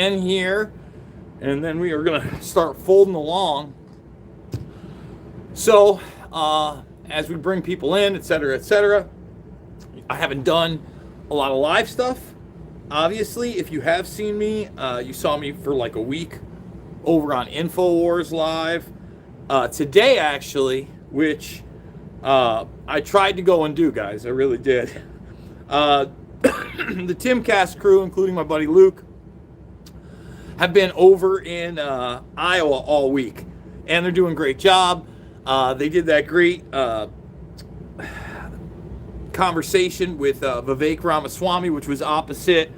in here, and then we are going to start folding along. So, as we bring people in, etc., I haven't done a lot of live stuff. Obviously, if you have seen me, you saw me for like a week over on InfoWars Live. Today, actually, which I tried to go and do, guys. I really did. The Timcast crew, including my buddy Luke, have been over in Iowa all week, and they're doing a great job. They did that great conversation with Vivek Ramaswamy, which was opposite.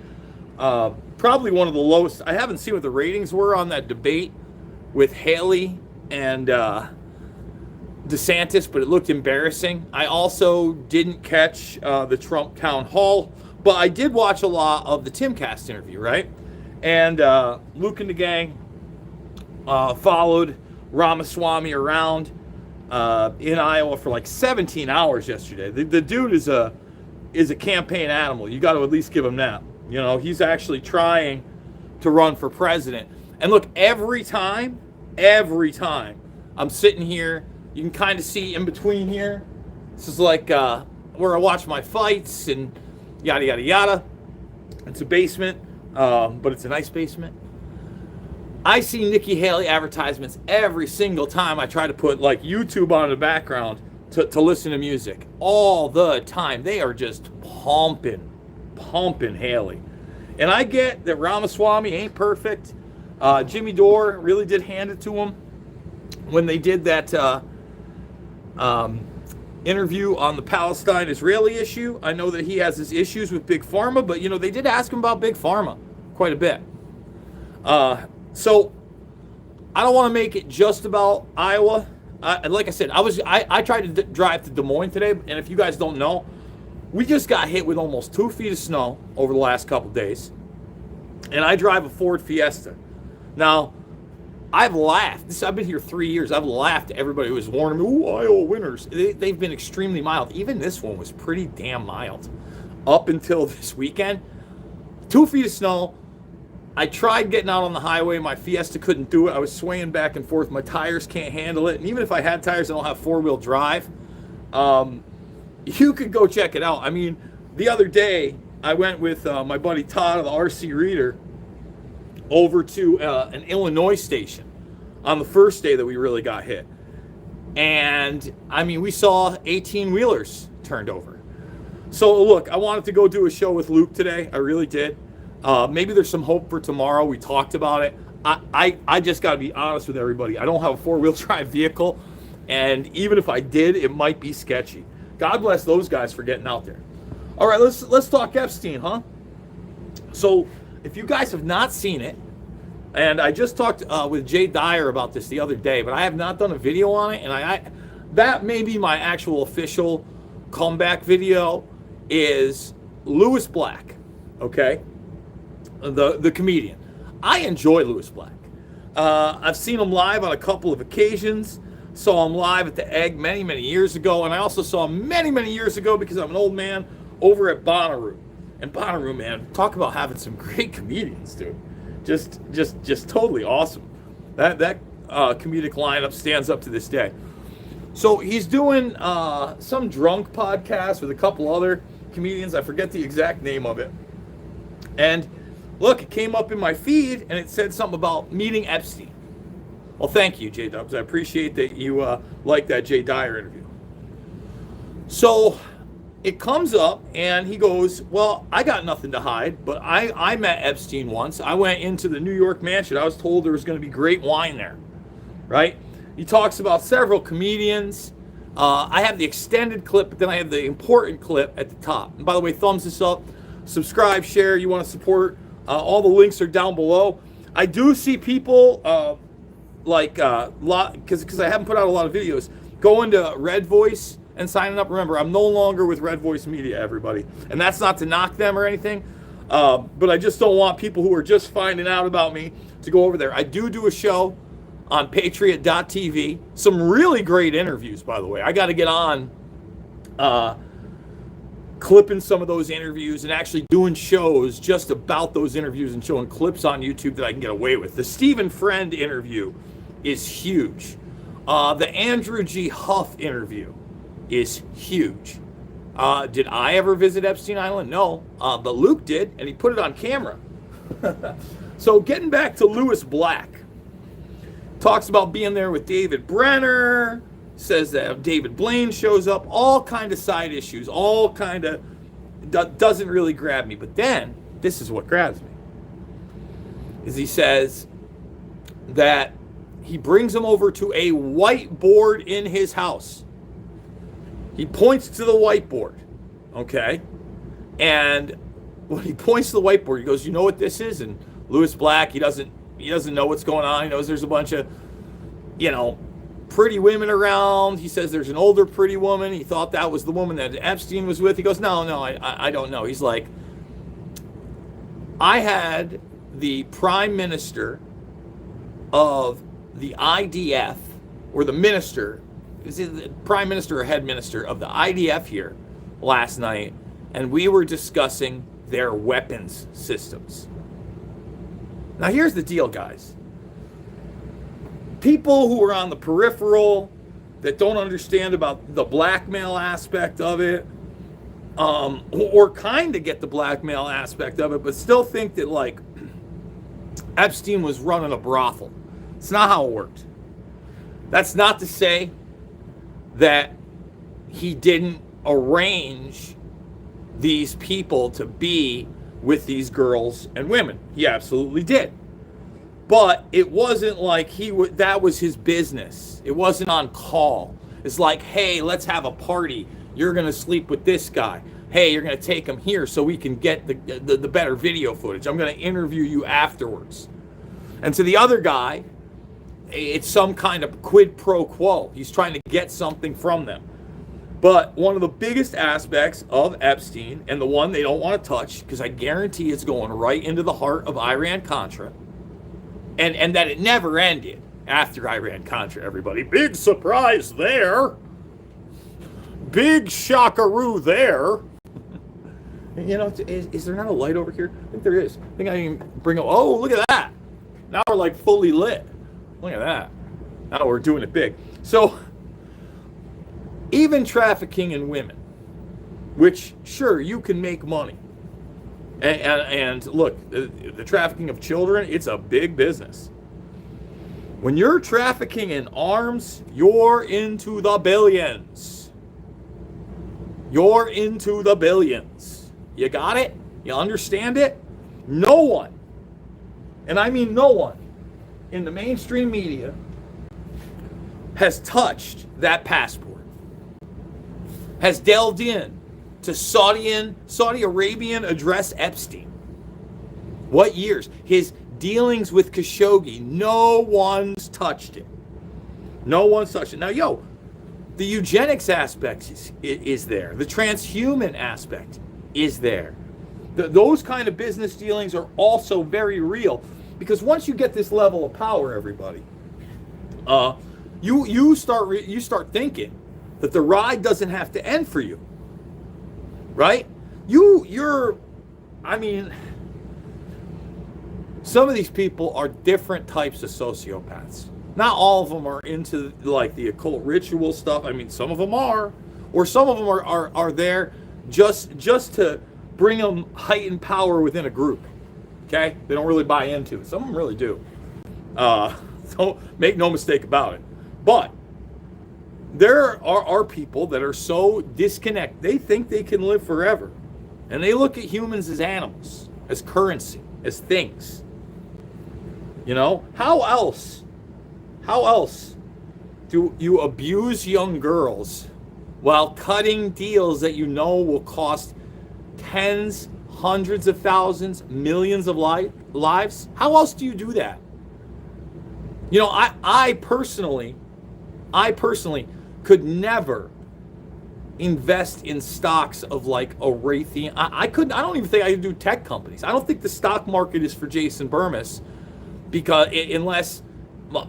Probably one of the lowest. I haven't seen what the ratings were on that debate with Haley and DeSantis, but it looked embarrassing. I also didn't catch the Trump town hall, but I did watch a lot of the Timcast interview, right? And Luke and the gang followed Ramaswamy around in Iowa for like 17 hours yesterday. The dude is a campaign animal. You got to at least give him that. You know, he's actually trying to run for president. And look, every time I'm sitting here, you can kind of see in between here. This is like where I watch my fights and yada, yada, yada. It's a basement, but it's a nice basement. I see Nikki Haley advertisements every single time I try to put like YouTube on in the background to listen to music. All the time. They are just pumping Haley. And I get that Ramaswamy ain't perfect. Jimmy Dore really did hand it to him when they did that interview on the Palestine-Israeli issue. I know that he has his issues with Big Pharma, but, you know, they did ask him about Big Pharma quite a bit. So I don't want to make it just about Iowa. Like I said, I tried to drive to Des Moines today, and if you guys don't know, we just got hit with almost 2 feet of snow over the last couple days, and I drive a Ford Fiesta. Now, I've laughed. I've been here 3 years. I've laughed at everybody who was warning me, "Ooh, Iowa winters." They've been extremely mild. Even this one was pretty damn mild up until this weekend. 2 feet of snow. I tried getting out on the highway. My Fiesta couldn't do it. I was swaying back and forth. My tires can't handle it. And even if I had tires, I don't have four-wheel drive. You could go check it out. I mean, the other day, I went with my buddy Todd of the RC Reader over to an Illinois station on the first day that we really got hit. And, I mean, we saw 18-wheelers turned over. So, look, I wanted to go do a show with Luke today. I really did. Maybe there's some hope for tomorrow. We talked about it. I just got to be honest with everybody. I don't have a four-wheel drive vehicle, and even if I did, it might be sketchy. God bless those guys for getting out there. All right, let's talk Epstein, huh? So, if you guys have not seen it, and I just talked with Jay Dyer about this the other day, but I have not done a video on it, and that may be my actual official comeback video, is Lewis Black, okay? The comedian. I enjoy Lewis Black. I've seen him live on a couple of occasions. Saw him live at the Egg many, many years ago, and I also saw him many, many years ago because I'm an old man over at Bonnaroo. And Bonnaroo, man, talk about having some great comedians, dude. Just totally awesome. That comedic lineup stands up to this day. So he's doing some drunk podcast with a couple other comedians. I forget the exact name of it. And look, it came up in my feed, and it said something about meeting Epstein. Well, thank you, J-Dubs. I appreciate that you liked that Jay Dyer interview. So it comes up, and he goes, well, I got nothing to hide, but I met Epstein once. I went into the New York mansion. I was told there was going to be great wine there, right? He talks about several comedians. I have the extended clip, but then I have the important clip at the top. And by the way, thumbs this up, subscribe, share. You want to support. All the links are down below. I do see people because I haven't put out a lot of videos, going to Red Voice and signing up. Remember, I'm no longer with Red Voice Media, everybody. And that's not to knock them or anything, but I just don't want people who are just finding out about me to go over there. I do a show on Patriot.tv. Some really great interviews, by the way. I got to get on clipping some of those interviews and actually doing shows just about those interviews and showing clips on YouTube that I can get away with. The Stephen Friend interview is huge. The Andrew G. Huff interview is huge. Did I ever visit Epstein Island? No, but Luke did, and he put it on camera. So getting back to Lewis Black, talks about being there with David Brenner, says that David Blaine shows up, all kind of side issues, all kind of doesn't really grab me. But then, this is what grabs me, is he says that he brings him over to a whiteboard in his house. He points to the whiteboard, okay? And when he points to the whiteboard, he goes, "You know what this is?" And Lewis Black, he doesn't know what's going on. He knows there's a bunch of, pretty women around. He says there's an older pretty woman. He thought that was the woman that Epstein was with. He goes, no, I don't know. He's like, I had the prime minister of the IDF, or the minister, is it the prime minister or head minister of the IDF here last night, and we were discussing their weapons systems. Now here's the deal, guys. People who are on the peripheral, that don't understand about the blackmail aspect of it, or kind of get the blackmail aspect of it, but still think that like Epstein was running a brothel. It's not how it worked. That's not to say that he didn't arrange these people to be with these girls and women. He absolutely did. But it wasn't like that was his business. It wasn't on call. It's like, hey, let's have a party. You're going to sleep with this guy. Hey, you're going to take him here so we can get the better video footage. I'm going to interview you afterwards. And to the other guy, it's some kind of quid pro quo. He's trying to get something from them. But one of the biggest aspects of Epstein, and the one they don't want to touch, because I guarantee it's going right into the heart of Iran-Contra, and that it never ended after Iran-Contra, everybody. Big surprise there. Big shockaroo there. Is there not a light over here? I think there is. I think I can bring up. Oh, look at that. Now we're like fully lit. Look at that. Now we're doing it big. So, even trafficking in women, which, sure, you can make money. And look, the trafficking of children, it's a big business. When you're trafficking in arms, you're into the billions. You're into the billions. You got it? You understand it? No one, and I mean no one, in the mainstream media has touched that passport, has delved in to Saudi Arabian address Epstein. What years? His dealings with Khashoggi. No one's touched it. No one's touched it. Now, the eugenics aspect is there. The transhuman aspect is there. Those kind of business dealings are also very real, because once you get this level of power, everybody, you start thinking that the ride doesn't have to end for you. Right? Some of these people are different types of sociopaths. Not all of them are into like the occult ritual stuff. I mean, some of them are, or some of them are there just to bring them heightened power within a group. Okay? They don't really buy into it. Some of them really do. So make no mistake about it. But there are people that are so disconnected. They think they can live forever. And they look at humans as animals, as currency, as things. How else do you abuse young girls while cutting deals that will cost tens, hundreds of thousands, millions of lives? How else do you do that? I personally could never invest in stocks of like a Raytheon. I don't even think I could do tech companies. I don't think the stock market is for Jason Bermas, because unless,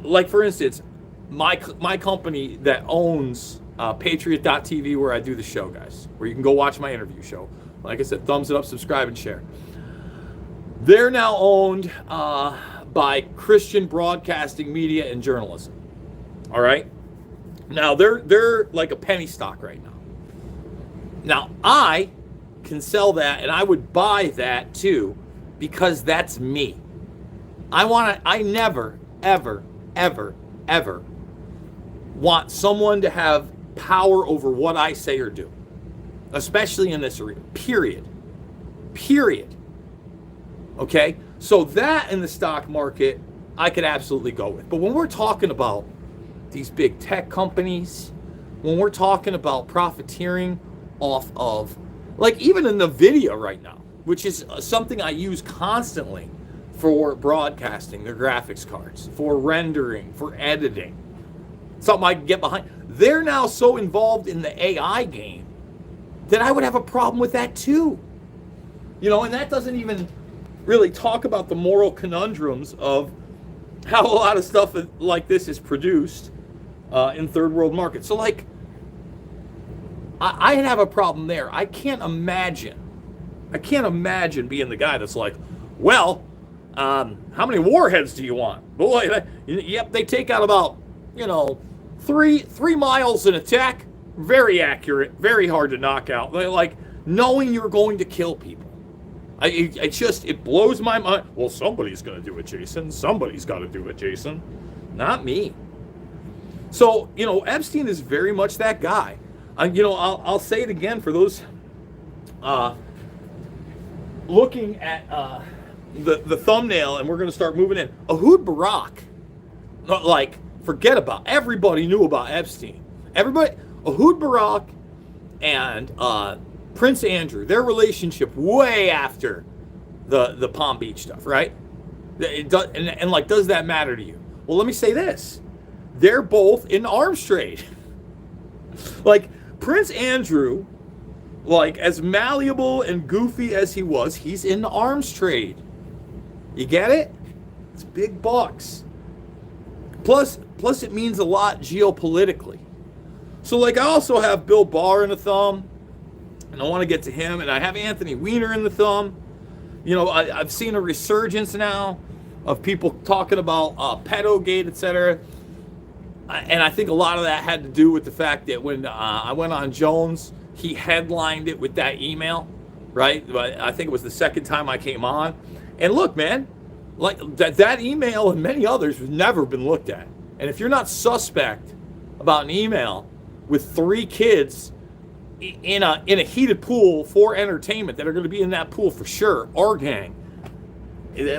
like for instance, my company that owns Patriot.tv, where I do the show, guys, where you can go watch my interview show. Like I said, thumbs it up, subscribe, and share. They're now owned by Christian Broadcasting Media and Journalism. All right? Now, they're like a penny stock right now. Now, I can sell that, and I would buy that too, because that's me. I never, ever, ever, ever want someone to have power over what I say or do, especially in this arena. Period. Okay? So that in the stock market, I could absolutely go with. But when we're talking about these big tech companies, when we're talking about profiteering off of, like even in the video right now, which is something I use constantly for broadcasting, their graphics cards, for rendering, for editing, something I can get behind. They're now so involved in the AI game that I would have a problem with that too. You know, and that doesn't even really talk about the moral conundrums of how a lot of stuff like this is produced in third world markets. So like, I'd have a problem there. I can't imagine being the guy that's like, well, how many warheads do you want? Boy, yep, they take out about, 3 miles in attack. Very accurate, very hard to knock out. Like, knowing you're going to kill people. It blows my mind. Well, somebody's going to do it, Jason. Somebody's got to do it, Jason. Not me. So, Epstein is very much that guy. I'll say it again for those looking at the thumbnail, and we're going to start moving in. Ehud Barak, like, forget about. Everybody knew about Epstein. Ehud Barak and Prince Andrew, their relationship way after the Palm Beach stuff, right? Does that matter to you? Well, let me say this. They're both in arms trade. Like, Prince Andrew, like, as malleable and goofy as he was, he's in the arms trade. You get it? It's big bucks. Plus it means a lot geopolitically. So, like, I also have Bill Barr in the thumb, and I want to get to him, and I have Anthony Weiner in the thumb. I've seen a resurgence now of people talking about pedogate, etc. And I think a lot of that had to do with the fact that when I went on Jones, he headlined it with that email, right? I think it was the second time I came on. And look, man, like that email and many others have never been looked at. And if you're not suspect about an email with 3 kids in a heated pool for entertainment that are going to be in that pool for sure, our gang,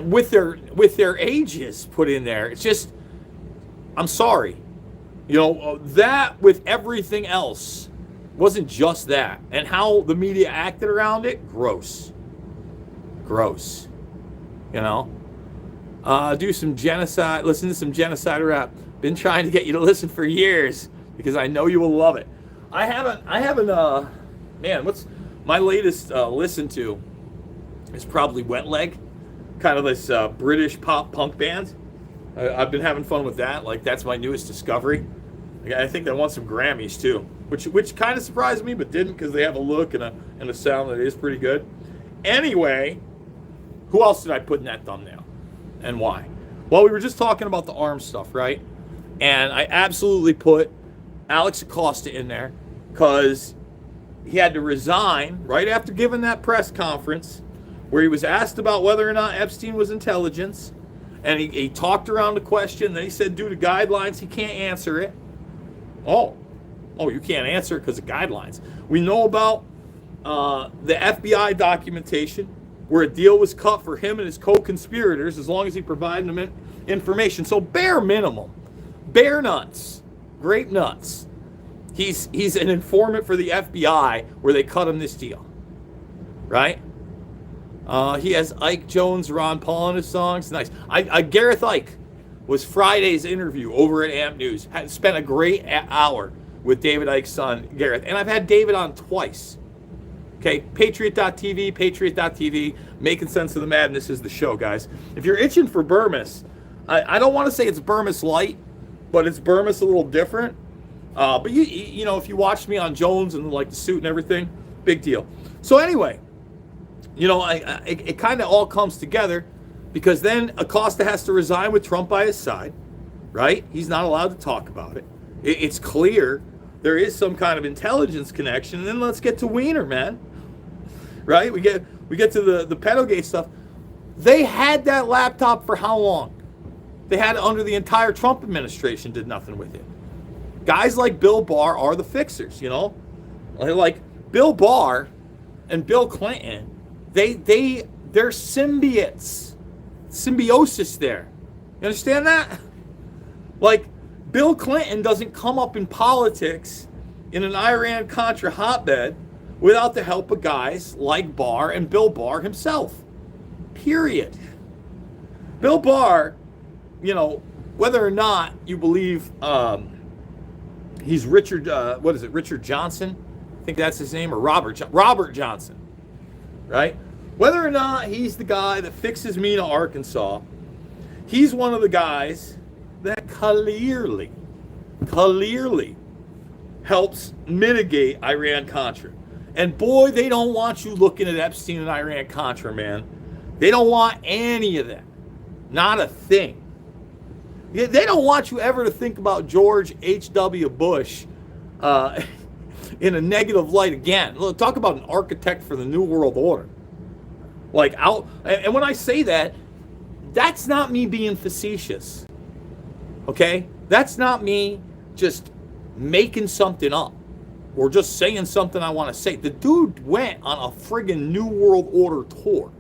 with their ages put in there, it's just, I'm sorry. That with everything else wasn't just that. And how the media acted around it, gross. Do some genocide, listen to some genocide rap. Been trying to get you to listen for years because I know you will love it. I haven't, man, what's my latest listen to is probably Wet Leg, kind of this British pop punk band. I've been having fun with that. Like, that's my newest discovery. I think they won some Grammys too, which kind of surprised me, but didn't, because they have a look and a sound that is pretty good. Anyway, who else did I put in that thumbnail, and why? Well, we were just talking about the arms stuff, right? And I absolutely put Alex Acosta in there because he had to resign right after giving that press conference where he was asked about whether or not Epstein was intelligence. And he talked around the question. Then he said, due to guidelines, he can't answer it. Oh, you can't answer it because of guidelines. We know about the FBI documentation where a deal was cut for him and his co-conspirators as long as he provided them information. So bare minimum, bare nuts, grape nuts. He's an informant for the FBI where they cut him this deal, right? He has Ike Jones, Ron Paul in his songs. Nice. Gareth Ike was Friday's interview over at AMP News. Had spent a great hour with David Icke's son, Gareth. And I've had David on twice. Okay, Patriot.tv, Making Sense of the Madness is the show, guys. If you're itching for Bermas, I don't want to say it's Bermas light, but it's Bermas a little different. But you know, if you watched me on Jones and like the suit and everything, big deal. So anyway, you know, it kind of all comes together because then Acosta has to resign with Trump by his side, right? He's not allowed to talk about it. It's clear there is some kind of intelligence connection. And then let's get to Wiener, man. Right? We get to the pedogate stuff. They had that laptop for how long? They had it under the entire Trump administration, did nothing with it. Guys like Bill Barr are the fixers, you know? Like Bill Barr and Bill Clinton, they're symbiotes. Symbiosis there. You understand that? Like, Bill Clinton doesn't come up in politics in an Iran-Contra hotbed without the help of guys like Barr and Bill Barr himself. Period. Bill Barr, you know, whether or not you believe he's Richard, Richard Johnson? I think that's his name, or Robert Johnson, right? Whether or not he's the guy that fixes me to Arkansas, he's one of the guys that clearly helps mitigate Iran-Contra. And boy, they don't want you looking at Epstein and Iran-Contra, man. They don't want any of that. Not a thing. They don't want you ever to think about George H.W. Bush in a negative light again. Look, talk about an architect for the New World Order. And when I say that, that's not me being facetious. Okay? That's not me just making something up or just saying something I want to say. The dude went on a friggin' New World Order tour.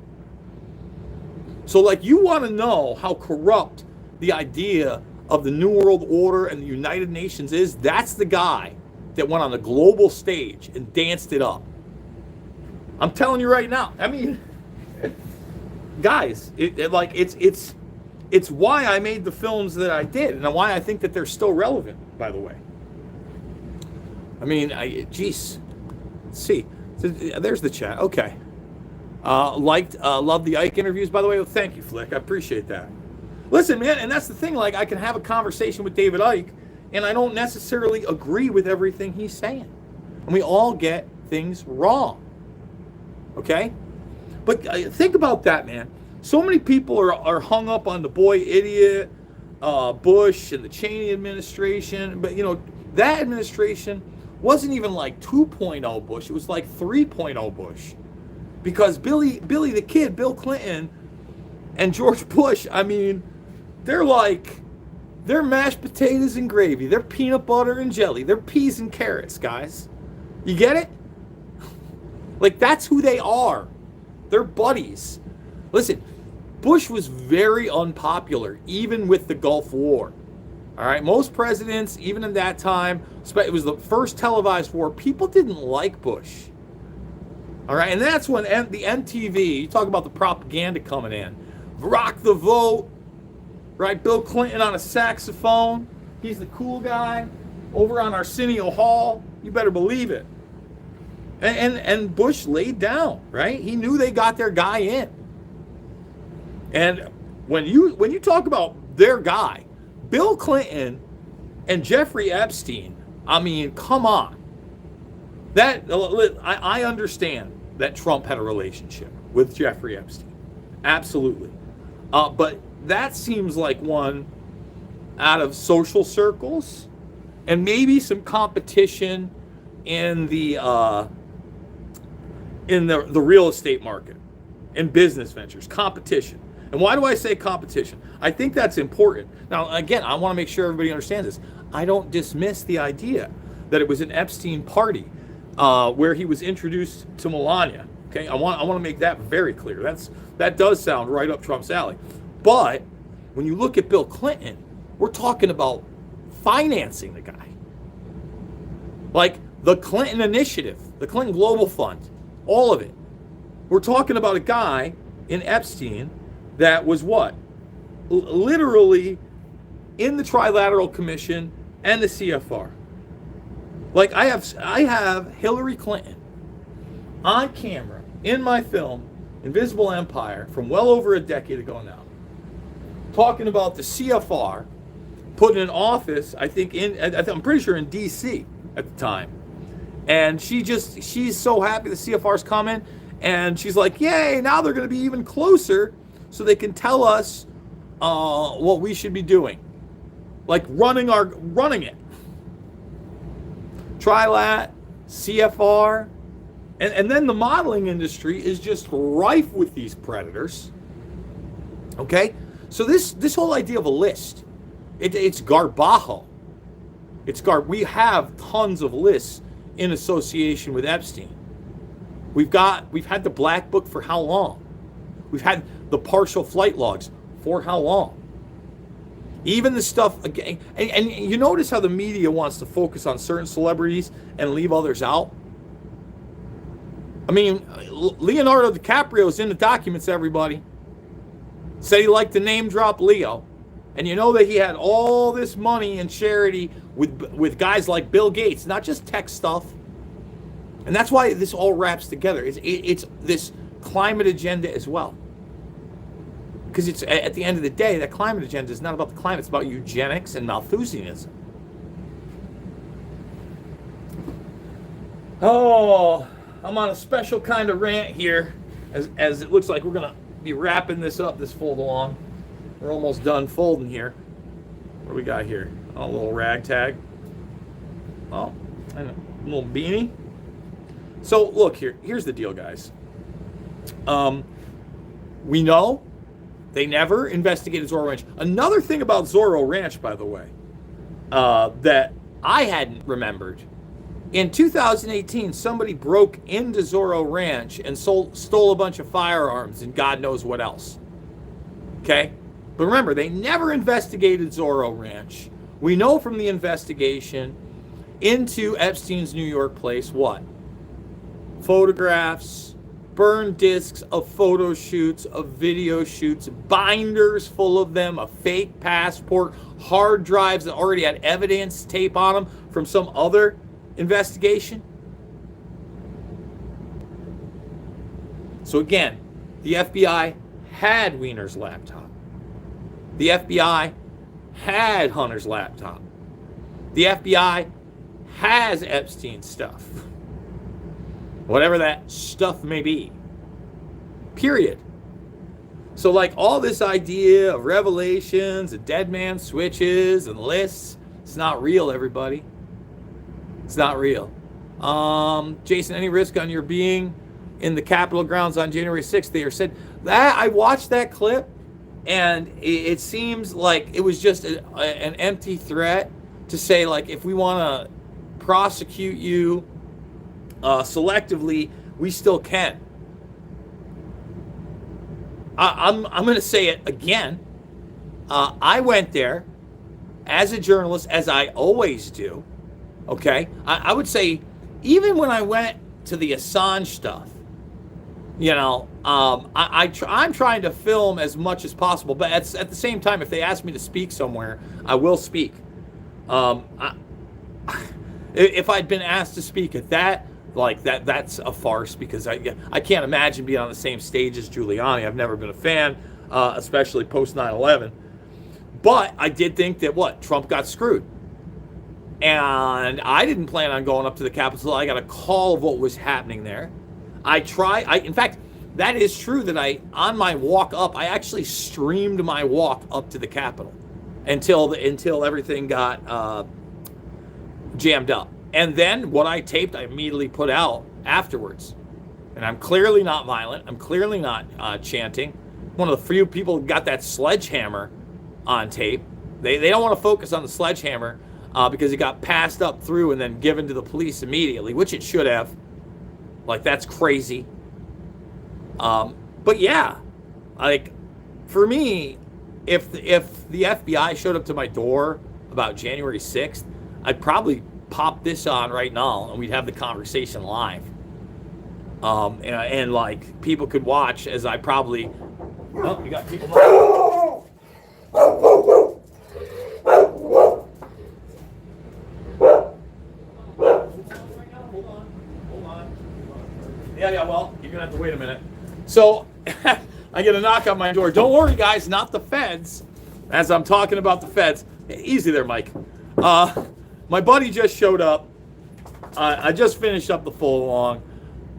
So, like, you want to know how corrupt the idea of the New World Order and the United Nations is? That's the guy that went on the global stage and danced it up. I'm telling you right now. I mean, guys, it's why I made the films that I did, and why I think that they're still relevant, by the way. I mean, geez. Let's see. There's the chat. Okay. Loved the Ike interviews, by the way. Well, thank you, Flick. I appreciate that. Listen, man, and that's the thing. Like, I can have a conversation with David Icke, and I don't necessarily agree with everything he's saying. And we all get things wrong. Okay? But think about that, man. So many people are hung up on the boy idiot, Bush, and the Cheney administration. But, you know, that administration wasn't even like 2.0 Bush. It was like 3.0 Bush. Because Billy the Kid, Bill Clinton, and George Bush, I mean, they're mashed potatoes and gravy. They're peanut butter and jelly. They're peas and carrots, guys. You get it? Like, that's who they are. They're buddies. Listen, Bush was very unpopular, even with the Gulf War. All right, most presidents, even in that time, it was the first televised war, people didn't like Bush. All right, and that's when the MTV, you talk about the propaganda coming in. Rock the vote, right? Bill Clinton on a saxophone. He's the cool guy over on Arsenio Hall. You better believe it. And Bush laid down, right? He knew they got their guy in. And when you talk about their guy, Bill Clinton and Jeffrey Epstein, I mean, come on. I understand that Trump had a relationship with Jeffrey Epstein. Absolutely. But that seems like one out of social circles and maybe some competition in the real estate market, in business ventures, competition. And why do I say competition? I think that's important. Now, again, I want to make sure everybody understands this. I don't dismiss the idea that it was an Epstein party where he was introduced to Melania. Okay, I want to make that very clear. That does sound right up Trump's alley. But when you look at Bill Clinton, we're talking about financing the guy. Like the Clinton Initiative, the Clinton Global Fund, all of it. We're talking about a guy in Epstein that was what? Literally in the Trilateral Commission and the CFR. Like I have Hillary Clinton on camera in my film, Invisible Empire, from well over a decade ago now, talking about the CFR put in an office, I think I'm pretty sure in D.C. at the time. And she's so happy the CFR's coming, and she's like, yay, now they're going to be even closer so they can tell us what we should be doing. Like running it. Trilat, CFR, and then the modeling industry is just rife with these predators. Okay? So this whole idea of a list, it's garbajo. We have tons of lists in association with Epstein. We've had the black book for how long? We've had the partial flight logs for how long? Even the stuff again, and you notice how the media wants to focus on certain celebrities and leave others out. I mean, Leonardo DiCaprio's in the documents, everybody. Said he liked to name drop Leo. And you know that he had all this money in charity with guys like Bill Gates, not just tech stuff. And that's why this all wraps together. It's this climate agenda as well. Because it's at the end of the day, that climate agenda is not about the climate, it's about eugenics and Malthusianism. Oh, I'm on a special kind of rant here, as it looks like we're going to be wrapping this up, this fold along. We're almost done folding here. What do we got here? Oh, a little ragtag. Oh, and a little beanie. So look here. Here's the deal, guys. We know they never investigated Zorro Ranch. Another thing about Zorro Ranch, by the way, that I hadn't remembered. In 2018, somebody broke into Zorro Ranch and stole a bunch of firearms and God knows what else. Okay? But remember, they never investigated Zorro Ranch. We know from the investigation into Epstein's New York place what? Photographs, burned discs of photo shoots, of video shoots, binders full of them, a fake passport, hard drives that already had evidence tape on them from some other investigation. So again, the FBI had Wiener's laptop. The FBI had Hunter's laptop. The FBI has Epstein's stuff. Whatever that stuff may be. Period. So like all this idea of revelations and dead man switches and lists, it's not real, everybody. It's not real. Jason, any risk on your being in the Capitol grounds on January 6th? They said that I watched that clip and it seems like it was just an empty threat to say, like, if we want to prosecute you selectively, we still can. I'm going to say it again. I went there as a journalist, as I always do. Okay? I would say, even when I went to the Assange stuff, you know, I'm trying to film as much as possible, but at the same time, if they ask me to speak somewhere, I will speak. If I'd been asked to speak at that, like that's a farce, because I can't imagine being on the same stage as Giuliani. I've never been a fan, especially post 9/11. But I did think that Trump got screwed. And I didn't plan on going up to the Capitol. I got a call of what was happening there. In fact, that is true that on my walk up, I actually streamed my walk up to the Capitol until everything got jammed up. And then what I taped, I immediately put out afterwards. And I'm clearly not violent. I'm clearly not chanting. One of the few people who got that sledgehammer on tape. They don't want to focus on the sledgehammer because it got passed up through and then given to the police immediately, which it should have. Like, that's crazy. But yeah, like, for me, if the FBI showed up to my door about January 6th, I'd probably pop this on right now and we'd have the conversation live. And like, people could watch as I probably... Oh, you got people... Yeah, well, you're going to have to wait a minute. So, I get a knock on my door. Don't worry, guys, not the feds. as I'm talking about the feds, easy there, Mike. My buddy just showed up. I just finished up the full along.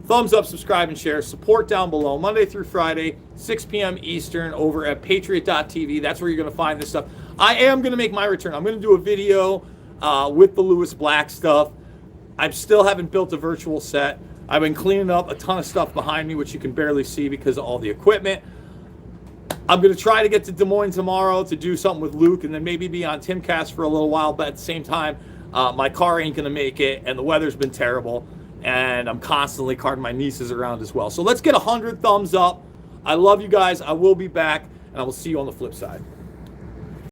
Thumbs up, subscribe, and share. Support down below. Monday through Friday, 6 p.m. Eastern over at patriot.tv. That's where you're going to find this stuff. I am going to make my return. I'm going to do a video with the Lewis Black stuff. I still haven't built a virtual set. I've been cleaning up a ton of stuff behind me, which you can barely see because of all the equipment. I'm going to try to get to Des Moines tomorrow to do something with Luke and then maybe be on Timcast for a little while. But at the same time, my car ain't going to make it, and the weather's been terrible. And I'm constantly carting my nieces around as well. So let's get 100 thumbs up. I love you guys. I will be back, and I will see you on the flip side.